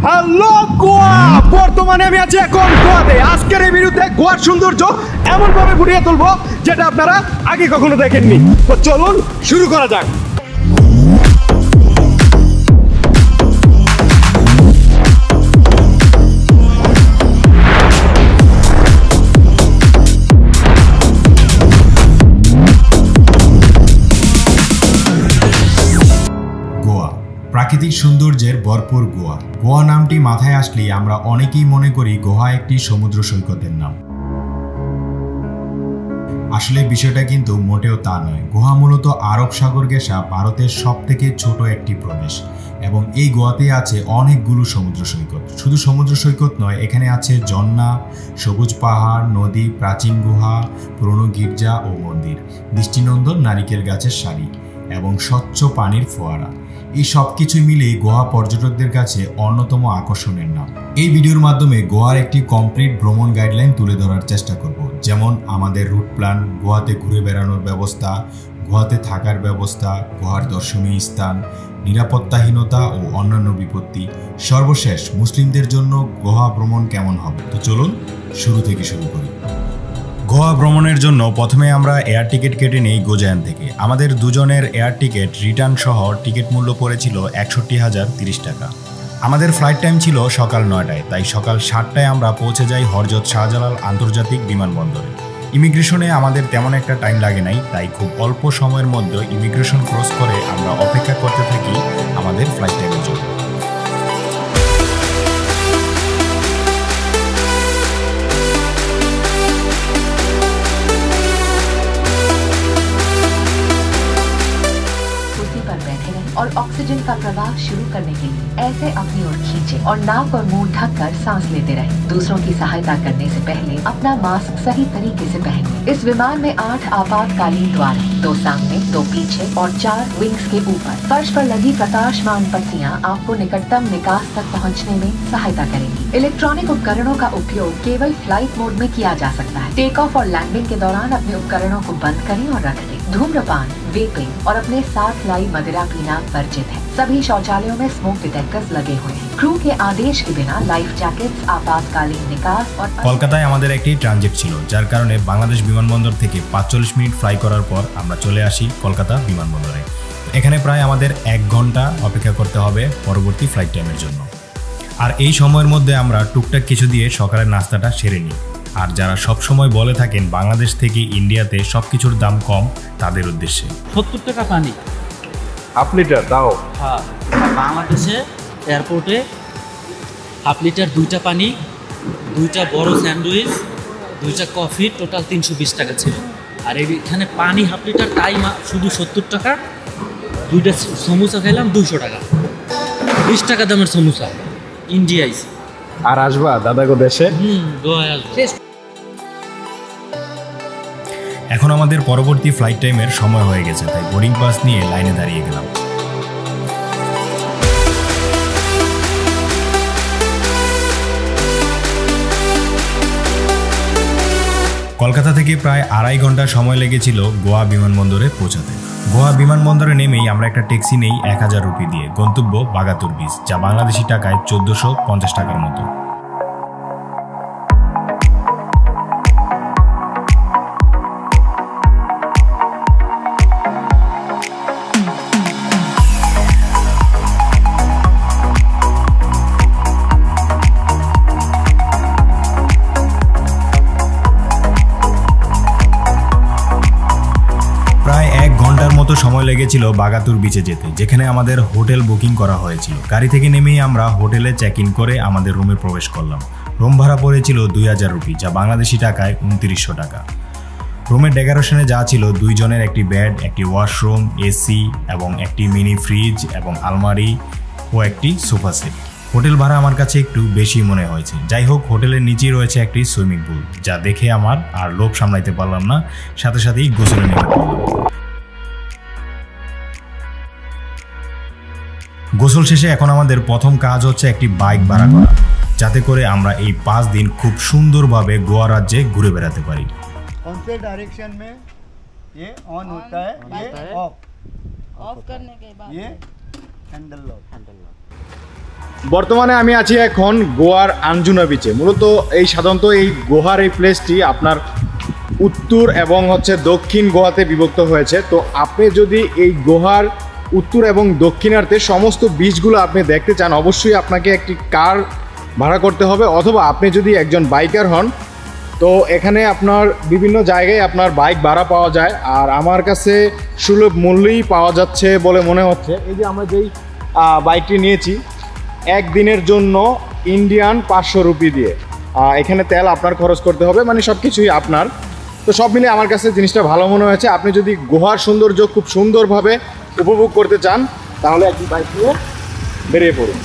Hello Goa, বর্তমানে আমি আছি এখন গোয়াতে। আজকের এই ভিডিওতে গোয়ার সৌন্দর্য এমনভাবে ফুটিয়ে তুলবো যেটা আপনারা আগে কখনো দেখেননি। তো চলুন শুরু করা যাক। প্রাকৃতিক সৌন্দর্যের ভরপুর গোয়া। গোয়া নামটি মাথায় আসলেই আমরা অনেকেই মনে করি গোয়া একটি সমুদ্র সৈকতের নাম। আসলে বিষয়টা কিন্তু মোটেও তা নয়। গোয়া মূলত আরব সাগর ঘেঁষা ভারতের সবথেকে ছোট একটি প্রদেশ এবং এই গোয়াতে আছে অনেকগুলো সমুদ্র সৈকত। শুধু সমুদ্র সৈকত নয়, এখানে আছে ঝর্ণা, সবুজ পাহাড়, নদী, প্রাচীন গুহা, পুরনো গির্জা ও মন্দির, দৃষ্টিনন্দন নারিকেল গাছের সারি এবং স্বচ্ছ পানির ফোয়ারা। এই সব কিছু মিলে গোয়া পর্যটকদের কাছে অন্যতম আকর্ষণের নাম। এই ভিডিওর মাধ্যমে গোয়ার একটি কমপ্লিট ভ্রমণ গাইডলাইন তুলে ধরার চেষ্টা করব, যেমন আমাদের রুট প্ল্যান, গোয়াতে ঘুরে বেড়ানোর ব্যবস্থা, গোয়াতে থাকার ব্যবস্থা, গোয়ার দর্শনীয় স্থান, নিরাপত্তাহীনতা ও অন্যান্য বিপত্তি, সর্বশেষ মুসলিমদের জন্য গোয়া ভ্রমণ কেমন হবে। তো চলুন শুরু থেকে শুরু করি। গোয়া ভ্রমণের জন্য প্রথমে আমরা এয়ার টিকিট কেটে নিই গোজায়ান থেকে। আমাদের দুজনের এয়ার টিকিট রিটার্ন সহ টিকিট মূল্য পড়েছিল 61,030 টাকা। আমাদের ফ্লাইট টাইম ছিল সকাল 9টায়, তাই সকাল 7টায় আমরা পৌঁছে যাই হযরত শাহজালাল আন্তর্জাতিক বিমানবন্দরে। ইমিগ্রেশনে আমাদের তেমন একটা টাইম লাগে নাই, তাই খুব অল্প সময়ের মধ্যে ইমিগ্রেশন ক্রস করে আমরা অপেক্ষা করতে থাকি আমাদের ফ্লাইট টাইমের জন্য। और ऑक्सीजन का प्रवाह शुरू करने के लिए ऐसे अपनी ओर खींचे और नाक और मुंह ढककर सांस लेते रहें। दूसरों की सहायता करने से पहले अपना मास्क सही तरीके से पहनें। इस विमान में 8 आपातकालीन द्वार हैं, 2 सामने, 2 पीछे और 4 विंग्स के ऊपर। फर्श पर लगी प्रकाशमान पट्टियां आपको निकटतम निकास तक पहुंचने में सहायता करेंगी। इलेक्ट्रॉनिक उपकरणों का उपयोग केवल फ्लाइट मोड में किया जा सकता है। टेक ऑफ और लैंडिंग के दौरान अपने उपकरणों को बंद करें और रख दें। धूम्रपान, वेपिंग और अपने साथ लाई मदिरा पीना वर्जित है। सभी शौचालयों में स्मोक डिटेक्टर्स लगे हुए हैं। क्रू के आदेश के बिना लाइफ जैकेट्स, आपातकालीन निकास और কলকাতায় আমাদের একটি ট্রানজিট ছিল, যার কারণে বাংলাদেশ বিমানবন্দর থেকে 45 মিনিট ফ্লাই করার পর আমরা চলে আসি কলকাতা বিমানবন্দরে। এখানে প্রায় আমাদের 1 ঘন্টা অপেক্ষা করতে হবে পরবর্তী ফ্লাইট টাইমের জন্য। আর এই সময়ের মধ্যে আমরা টুকটাক কিছু দিয়ে সকালের নাস্তাটা সেরে নিই। আর যারা সব সময় বলে থাকেন বাংলাদেশ থেকে ইন্ডিয়াতে সবকিছুর দাম কম, তাদের উদ্দেশ্যে 70 টাকা পানি হাফ লিটার দাও। হ্যাঁ, বাংলাদেশে এয়ারপোর্টে হাফ লিটার 2টা পানি, 2টা বড় স্যান্ডউইচ, 2টা কফি, টোটাল 320 টাকা ছিল। আর এখানে পানি হাফ লিটার তাই শুধু 70 টাকা। 2টা সমোসা খাইলাম 200 টাকা, 20 টাকা দামের সমোসা। ইন্ডিয়ায় আর আসবা দাদাগো দেশে? গোয়ায় আসবো। এখন আমাদের পরবর্তী ফ্লাইট টাইমের সময় হয়ে গেছে, তাই বোর্ডিং পাস নিয়ে লাইনে দাঁড়িয়ে গেলাম। কলকাতা থেকে প্রায় 2.5 ঘন্টা সময় লেগেছিল গোয়া বিমানবন্দরে পৌঁছাতে। গোয়া বিমানবন্দরে নেমেই আমরা একটা ট্যাক্সি নেই 1000 রুপি দিয়ে। গন্তব্য বাগাতুর বিচ, যা বাংলাদেশি টাকায় 1450 টাকার মতো। সময় লেগেছিল বাগাতুর বিচে যেতে, যেখানে আমাদের হোটেল বুকিং করা হয়েছিল। গাড়ি থেকে নেমেই আমরা হোটেলে চেক ইন করে আমাদের রুমে প্রবেশ করলাম। রুম ভাড়া পড়েছিল 2000 রুপি, যা বাংলাদেশি টাকায় 2900 টাকা। রুমের ডেকোরেশনে যা ছিল 2 জনের একটি বেড, একটি ওয়াশরুম, এসি এবং একটি মিনি ফ্রিজ এবং আলমারি ও একটি সোফা সেট। হোটেল ভাড়া আমার কাছে একটু বেশি মনে হয়েছে। যাই হোক, হোটেলের নিচেই রয়েছে একটি সুইমিং পুল, যা দেখে আমার আর লোভ সামলাইতে পারলাম না, সাথে সাথেই গোসলে নেমে পড়লাম। গোসল শেষে এখন আমাদের প্রথম কাজ হচ্ছে একটি বাইক ভাড়া করা, যাতে করে আমরা এই 5 দিন খুব সুন্দরভাবে গোয়া রাজ্যে ঘুরে বেড়াতে পারি। कौन से डायरेक्शन में ये ऑन होता है, ये ऑफ करने के बाद ये हैंडल लॉक। বর্তমানে আমি আছি এখন গোয়ার আঞ্জুনা বিচে। মূলত সাধারণত এই গোয়ার এই প্লেসটি আপনার উত্তর এবং দক্ষিণ গোয়াতে বিভক্ত হয়েছে। তো আপনি যদি এই গোয়ার উত্তর এবং দক্ষিণার্থে সমস্ত বিচগুলো আপনি দেখতে চান, অবশ্যই আপনাকে একটি কার ভাড়া করতে হবে, অথবা আপনি যদি একজন বাইকার হন তো এখানে আপনার বিভিন্ন জায়গায় আপনার বাইক ভাড়া পাওয়া যায়। আর আমার কাছে সুলভ মূল্যেই পাওয়া যাচ্ছে বলে মনে হচ্ছে। এই যে আমরা যেই বাইকটি নিয়েছি, একদিনের জন্য ইন্ডিয়ান 500 রুপি দিয়ে। এখানে তেল আপনার খরচ করতে হবে, মানে সব কিছুই আপনার। তো সব মিলে আমার কাছে জিনিসটা ভালো মনে হয়েছে। আপনি যদি গোয়ার সৌন্দর্য খুব সুন্দরভাবে উপভোগ করতে চান তাহলে একটি বাইক নিয়ে বেরিয়ে পড়ুন।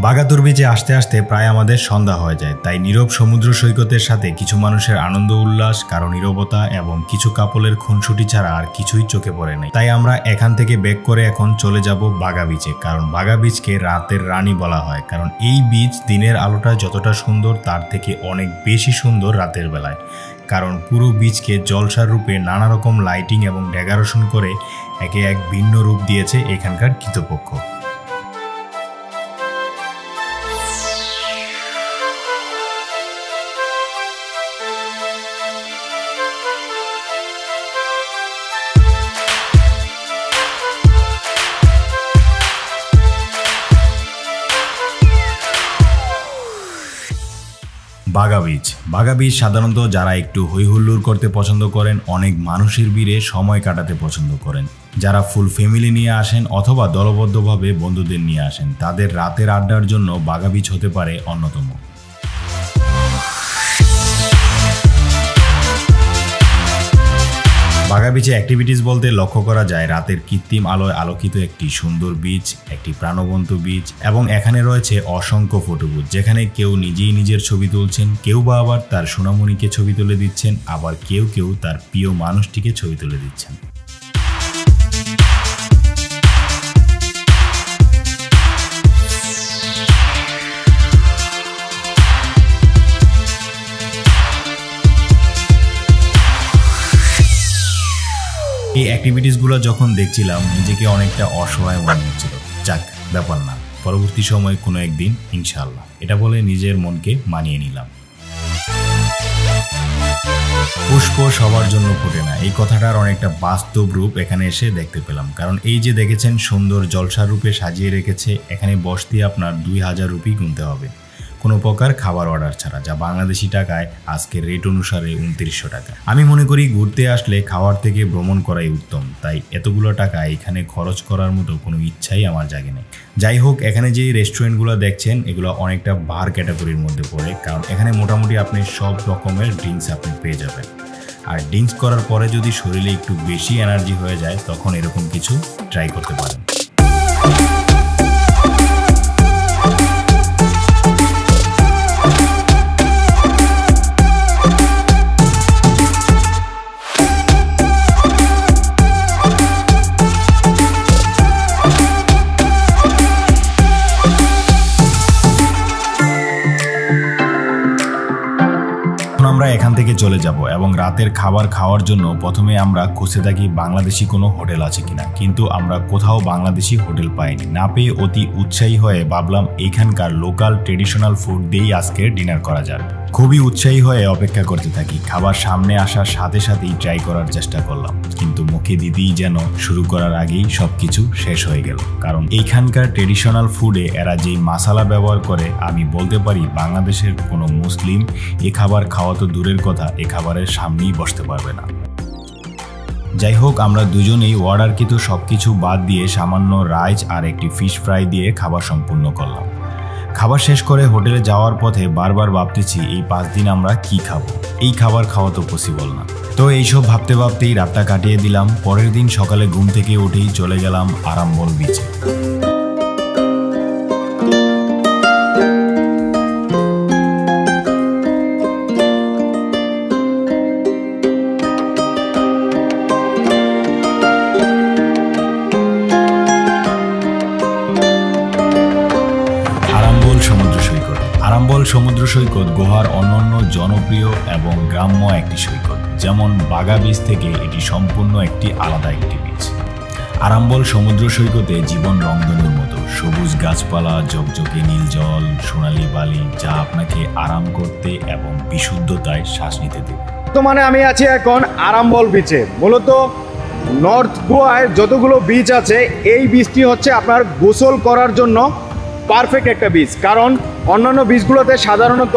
বাগাতুর বিচে আসতে আসতে প্রায় আমাদের সন্ধ্যা হয়ে যায়। তাই নীরব সমুদ্র সৈকতের সাথে কিছু মানুষের আনন্দ উল্লাস, কারো নীরবতা এবং কিছু কাপলের খুনসুটি ছাড়া আর কিছুই চোখে পড়ে নাই। তাই আমরা এখান থেকে ব্যাক করে এখন চলে যাব বাগা বিচে। কারণ বাগা বিচকে রাতের রানী বলা হয়, কারণ এই বিচ দিনের আলোটা যতটা সুন্দর তার থেকে অনেক বেশি সুন্দর রাতের বেলায়। কারণ পুরো বিচকে জলসার রূপে নানা রকম লাইটিং এবং ডেকোরেশন করে একে এক ভিন্ন রূপ দিয়েছে এখানকার কর্তৃপক্ষ। বাগা বিচ সাধারণত যারা একটু হই হুল্লোড় করতে পছন্দ করেন, অনেক মানুষের ভিড়ে সময় কাটাতে পছন্দ করেন, যারা ফুল ফ্যামিলি নিয়ে আসেন অথবা দলবদ্ধভাবে বন্ধুদের নিয়ে আসেন, তাদের রাতের আড্ডার জন্য বাগা বিচ হতে পারে অন্যতম। বাগা বিচে অ্যাক্টিভিটিস বলতে লক্ষ্য করা যায় রাতের কৃত্রিম আলোয় আলোকিত একটি সুন্দর বিচ, একটি প্রাণবন্ত বিচ, এবং এখানে রয়েছে অসংখ্য ফটো বুথ, যেখানে কেউ নিজেই নিজের ছবি তুলছেন, কেউ বা আবার তার সোনামণিকে ছবি তুলে দিচ্ছেন, আবার কেউ কেউ তার প্রিয় মানুষটিকে ছবি তুলে দিচ্ছেন। এই অ্যাক্টিভিটিসগুলো যখন দেখছিলাম নিজেকে অনেকটা অসহায় মনে হচ্ছিল। যাক, ব্যাপার না, পরবর্তী সময় কোনো একদিন ইনশাআল্লাহ, এটা বলে নিজের মনকে মানিয়ে নিলাম। পুষ্প সবার জন্য ফোটে না, এই কথাটার অনেকটা বাস্তব রূপ এখানে এসে দেখতে পেলাম। কারণ এই যে দেখেছেন সুন্দর জলসার রূপে সাজিয়ে রেখেছে, এখানে বসতে আপনার 2000 রুপি গুনতে হবে, কোনো প্রকার খাবার অর্ডার ছাড়া, যা বাংলাদেশি টাকায় আজকের রেট অনুসারে 2900 টাকা। আমি মনে করি ঘুরতে আসলে খাওয়ার থেকে ভ্রমণ করাই উত্তম, তাই এতগুলো টাকা এখানে খরচ করার মতো কোনো ইচ্ছাই আমার জাগে নেই। যাই হোক, এখানে যে রেস্টুরেন্টগুলো দেখছেন এগুলো অনেকটা বার ক্যাটাগরির মধ্যে পড়ে, কারণ এখানে মোটামুটি আপনি সব রকমের ড্রিঙ্কস আপনি পেয়ে যাবেন। আর ড্রিঙ্কস করার পরে যদি শরীরে একটু বেশি এনার্জি হয়ে যায় তখন এরকম কিছু ট্রাই করতে পারেন। আমরা এখান থেকে চলে যাব এবং রাতের খাবার খাওয়ার জন্য প্রথমে আমরা খুঁজে থাকি বাংলাদেশি কোনো হোটেল আছে কিনা, কিন্তু আমরা কোথাও বাংলাদেশি হোটেল পাইনি। না পেয়ে অতি উৎসাহী হয়ে ভাবলাম এখানকার লোকাল ট্রেডিশনাল ফুড দিয়েই আজকে ডিনার করা যাক। খুবই উৎসাহী হয়ে অপেক্ষা করতে থাকি। খাবার সামনে আসার সাথে সাথেই ট্রাই করার চেষ্টা করলাম, কিন্তু মুখে দিতেই যেন শুরু করার আগেই সবকিছু শেষ হয়ে গেল। কারণ এইখানকার ট্রেডিশনাল ফুডে এরা যেই মশলা ব্যবহার করে, আমি বলতে পারি বাংলাদেশের কোনো মুসলিম এ খাবার খাওয়া তো দূরের কথা, এ খাবারের সামনেই বসতে পারবে না। যাই হোক, আমরা দুজনেই অর্ডারকৃত সবকিছু বাদ দিয়ে সামান্য রাইস আর একটি ফিশ ফ্রাই দিয়ে খাবার সম্পূর্ণ করলাম। খাবার শেষ করে হোটেলে যাওয়ার পথে বারবার ভাবতেছি এই 5 দিন আমরা কি খাবো, এই খাবার খাওয়া তো পসিবল না। তো এইসব ভাবতে ভাবতেই রাতটা কাটিয়ে দিলাম। পরের দিন সকালে ঘুম থেকে উঠেই চলে গেলাম আরাম্বল বিচে। আরাম্বল সমুদ্র সৈকত গোয়ার অন্যান্য জনপ্রিয় এবং গ্রাম্য একটি সৈকত। যেমন বাগা বিচ থেকে এটি সম্পূর্ণ একটি আলাদা একটি বিচ। আরাম্বল সমুদ্র সৈকতে জীবন রংধনুর মতো, সবুজ গাছপালা, ঝকঝকে নীল জল, সোনালী বালি, যা আপনাকে আরাম করতে এবং বিশুদ্ধতায় শ্বাস নিতে দেবে। বর্তমানে আমি আছি এখন আরাম্বল বিচে। মূলত নর্থ গোয়ায় যতগুলো বিচ আছে এই বিচটি হচ্ছে আপনার গোসল করার জন্য পারফেক্ট একটা বিচ। কারণ অন্যান্য বিচগুলোতে সাধারণত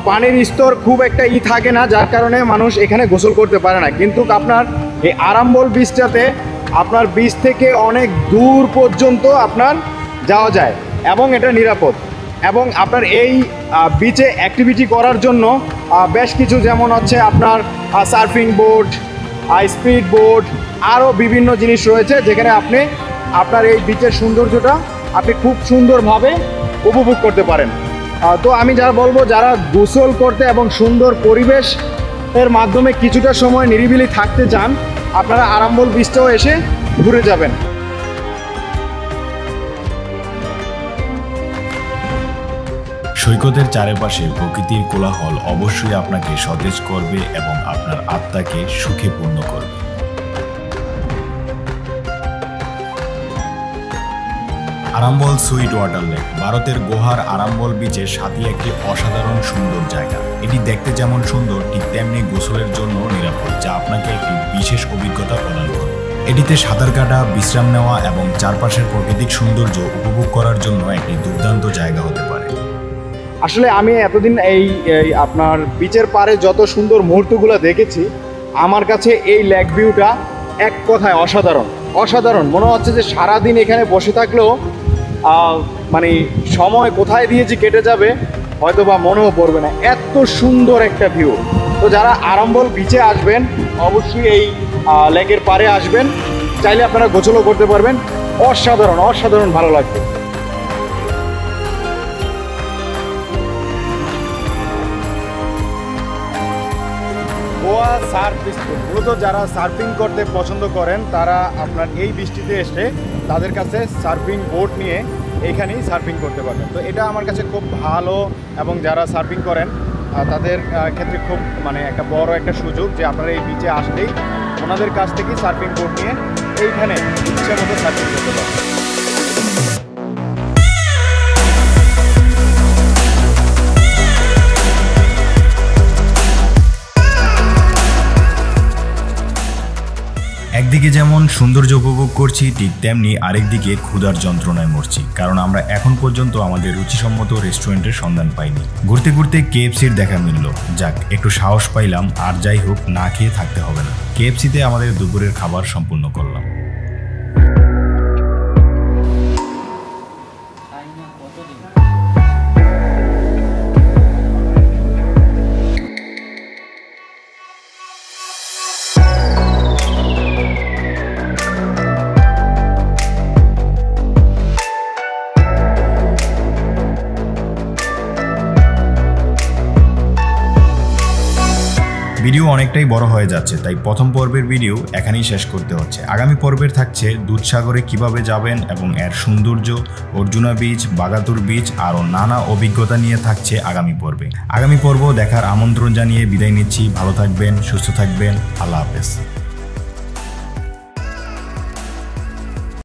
পানির স্তর খুব একটা থাকে না, যার কারণে মানুষ এখানে গোসল করতে পারে না। কিন্তু আপনার এই আরাম্বল বিচটাতে আপনার বিচ থেকে অনেক দূর পর্যন্ত আপনার যাওয়া যায় এবং এটা নিরাপদ। এবং আপনার এই বিচে অ্যাক্টিভিটি করার জন্য বেশ কিছু, যেমন হচ্ছে আপনার সার্ফিং বোট, স্পিড বোট, আরও বিভিন্ন জিনিস রয়েছে যেখানে আপনি আপনার এই বিচের সৌন্দর্যটা আপনি খুব সুন্দরভাবে উপভোগ করতে পারেন। তো আমি যারা বলবো, যারা গোসল করতে এবং সুন্দর পরিবেশ এর মাধ্যমে কিছুটা সময় নিরিবিলি থাকতে চান, আপনারা আরাম্বল বিচটাও এসে ঘুরে যাবেন। সৈকতের চারপাশে প্রকৃতির কোলাহল অবশ্যই আপনাকে সতেজ করবে এবং আপনার আত্মাকে সুখে পূর্ণ করবে। আরাম্বল সুইট ওয়াটার লেক ভারতের গোয়ার আরাম্বল বিচের সাথে একটি অসাধারণ সুন্দর জায়গা। এটি দেখতে যেমন সুন্দর, ঠিক তেমনি গোসলের জন্য নিরাপদ, যা আপনাকে একটি বিশেষ অভিজ্ঞতা প্রদান করবে। এটিতে সাঁতার কাটা, বিশ্রাম নেওয়া এবং চারপাশের প্রাকৃতিক সৌন্দর্য উপভোগ করার জন্য একটি দুর্দান্ত জায়গা হতে পারে। আসলে আমি এতদিন এই আপনার বিচের পাড়ে যত সুন্দর মুহূর্তগুলো দেখেছি, আমার কাছে এই লেক ভিউটা এক কথায় অসাধারণ। অসাধারণ মনে হচ্ছে যে সারাদিন এখানে বসে থাকলেও মানে সময় কোথায় দিয়েছি কেটে যাবে হয়তো বা মনেও পড়বে না, এত সুন্দর একটা ভিউ। তো যারা আরাম্বল বিচে আসবেন অবশ্যই এই লেকের পাড়ে আসবেন, চাইলে আপনারা গোসলও করতে পারবেন। অসাধারণ অসাধারণ ভালো লাগবে। গোয়া সার্ফ স্কুল, মূলত যারা সার্ফিং করতে পছন্দ করেন তারা আপনার এই বৃষ্টিতে এসে তাদের কাছে সার্ফিং বোট নিয়ে এইখানেই সার্ফিং করতে পারবেন। তো এটা আমার কাছে খুব ভালো, এবং যারা সার্ফিং করেন তাদের ক্ষেত্রে খুব মানে একটা বড় একটা সুযোগ যে আপনারা এই বিচে আসলেই ওনাদের কাছ থেকেই সার্ফিং বোট নিয়ে এইখানে ইচ্ছে মতো সার্ফিং করতে পারবেন। একদিকে যেমন সৌন্দর্য উপভোগ করছি, ঠিক তেমনি আরেকদিকে ক্ষুধার যন্ত্রণায় মরছি, কারণ আমরা এখন পর্যন্ত আমাদের রুচিসম্মত রেস্টুরেন্টের সন্ধান পাইনি। ঘুরতে ঘুরতে কেএফসির দেখা মিলল, যাক একটু সাহস পাইলাম, আর যাই হোক না খেয়ে থাকতে হবে না। কেএফসিতে আমাদের দুপুরের খাবার সম্পূর্ণ করলাম। ভিডিও অনেকটাই বড় হয়ে যাচ্ছে, তাই প্রথম পর্বের ভিডিও এখানেই শেষ করতে হচ্ছে। আগামী পর্বের থাকছে দুধসাগরে কিভাবে যাবেন এবং এর সৌন্দর্য, অর্জুনা বিচ, বাগাতুর বিচ, আরও নানা অভিজ্ঞতা নিয়ে থাকছে আগামী পর্বে। আগামী পর্ব দেখার আমন্ত্রণ জানিয়ে বিদায় নিচ্ছি। ভালো থাকবেন, সুস্থ থাকবেন, আল্লাহ হাফেজ।